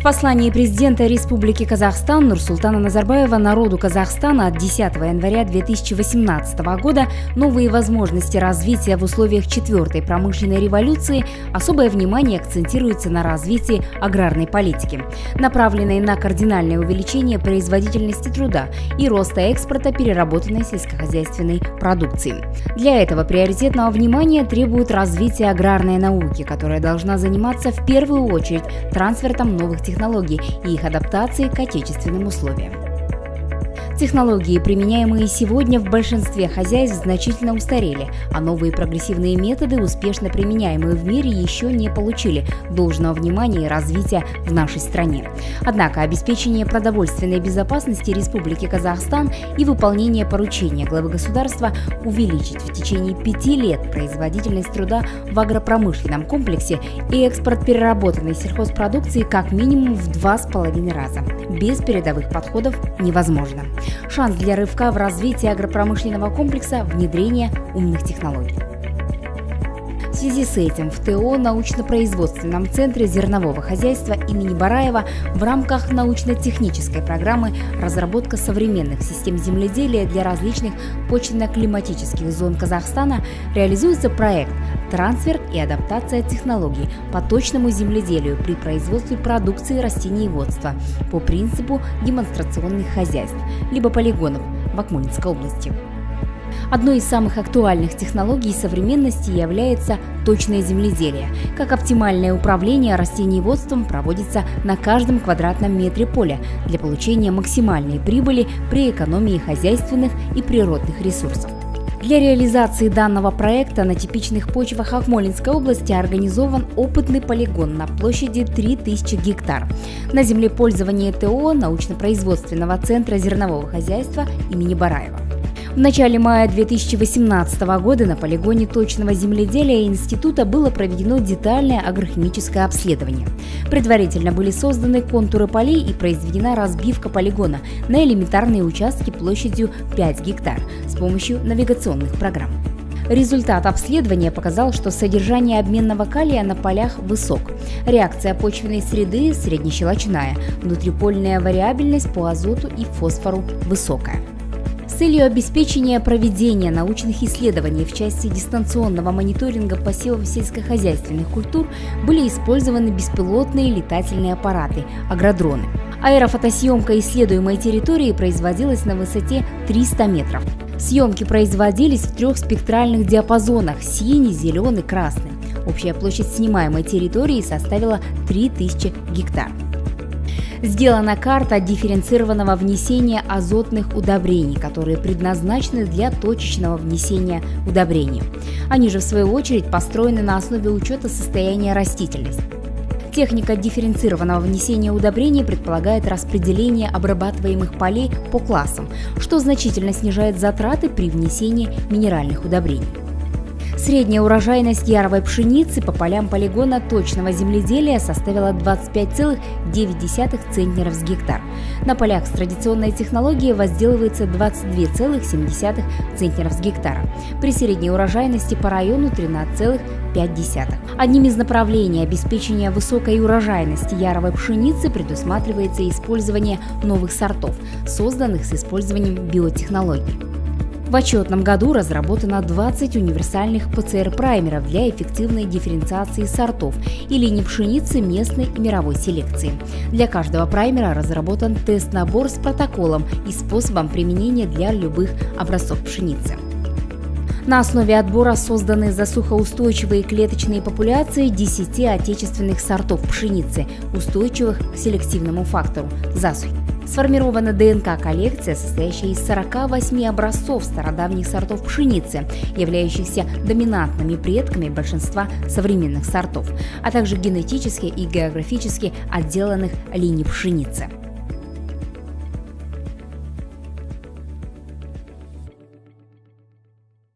послании президента Республики Казахстан Нурсултана Назарбаева народу Казахстана от 10 января 2018 года новые возможности развития в условиях четвертой промышленной революции особое внимание акцентируется на развитии аграрной политики, направленной на кардинальное увеличение производительности труда и роста экспорта переработанной сельскохозяйственной продукции. Для этого приоритетного внимания требует развитие аграрной науки, которая должна заниматься в первую очередь трансфертом новых технологий и их адаптацией к отечественным условиям. Технологии, применяемые сегодня в большинстве хозяйств, значительно устарели, а новые прогрессивные методы, успешно применяемые в мире, еще не получили должного внимания и развития в нашей стране. Однако обеспечение продовольственной безопасности Республики Казахстан и выполнение поручения главы государства увеличить в течение 5 лет производительность труда в агропромышленном комплексе и экспорт переработанной сельхозпродукции как минимум в 2,5 раза. Без передовых подходов невозможно. Шанс для рывка в развитии агропромышленного комплекса – внедрение умных технологий. В связи с этим в ТО научно-производственном центре зернового хозяйства имени Бараева в рамках научно-технической программы «Разработка современных систем земледелия для различных почвенно-климатических зон Казахстана» реализуется проект «Трансфер и адаптация технологий по точному земледелию при производстве продукции растениеводства по принципу демонстрационных хозяйств, либо полигонов в Акмолинской области». Одной из самых актуальных технологий современности является точное земледелие. Как оптимальное управление растениеводством проводится на каждом квадратном метре поля для получения максимальной прибыли при экономии хозяйственных и природных ресурсов. Для реализации данного проекта на типичных почвах Акмолинской области организован опытный полигон на площади 3000 гектар на землепользовании ТО научно-производственного центра зернового хозяйства имени Бараева. В начале мая 2018 года на полигоне точного земледелия института было проведено детальное агрохимическое обследование. Предварительно были созданы контуры полей и произведена разбивка полигона на элементарные участки площадью 5 гектар с помощью навигационных программ. Результат обследования показал, что содержание обменного калия на полях высок, реакция почвенной среды среднещелочная, внутрипольная вариабельность по азоту и фосфору высокая. С целью обеспечения проведения научных исследований в части дистанционного мониторинга посевов сельскохозяйственных культур были использованы беспилотные летательные аппараты – агродроны. Аэрофотосъемка исследуемой территории производилась на высоте 300 метров. Съемки производились в 3 спектральных диапазонах – синий, зеленый, красный. Общая площадь снимаемой территории составила 3000 гектар. Сделана карта дифференцированного внесения азотных удобрений, которые предназначены для точечного внесения удобрений. Они же, в свою очередь, построены на основе учета состояния растительности. Техника дифференцированного внесения удобрений предполагает распределение обрабатываемых полей по классам, что значительно снижает затраты при внесении минеральных удобрений. Средняя урожайность яровой пшеницы по полям полигона точного земледелия составила 25,9 центнеров с гектар. На полях с традиционной технологией возделывается 22,7 центнеров с гектара. При средней урожайности по району 13,5. Одним из направлений обеспечения высокой урожайности яровой пшеницы предусматривается использование новых сортов, созданных с использованием биотехнологий. В отчетном году разработано 20 универсальных ПЦР-праймеров для эффективной дифференциации сортов и линий пшеницы местной и мировой селекции. Для каждого праймера разработан тест-набор с протоколом и способом применения для любых образцов пшеницы. На основе отбора созданы засухоустойчивые клеточные популяции 10 отечественных сортов пшеницы, устойчивых к селективному фактору – засухи. Сформирована ДНК-коллекция, состоящая из 48 образцов стародавних сортов пшеницы, являющихся доминантными предками большинства современных сортов, а также генетически и географически отделанных линий пшеницы.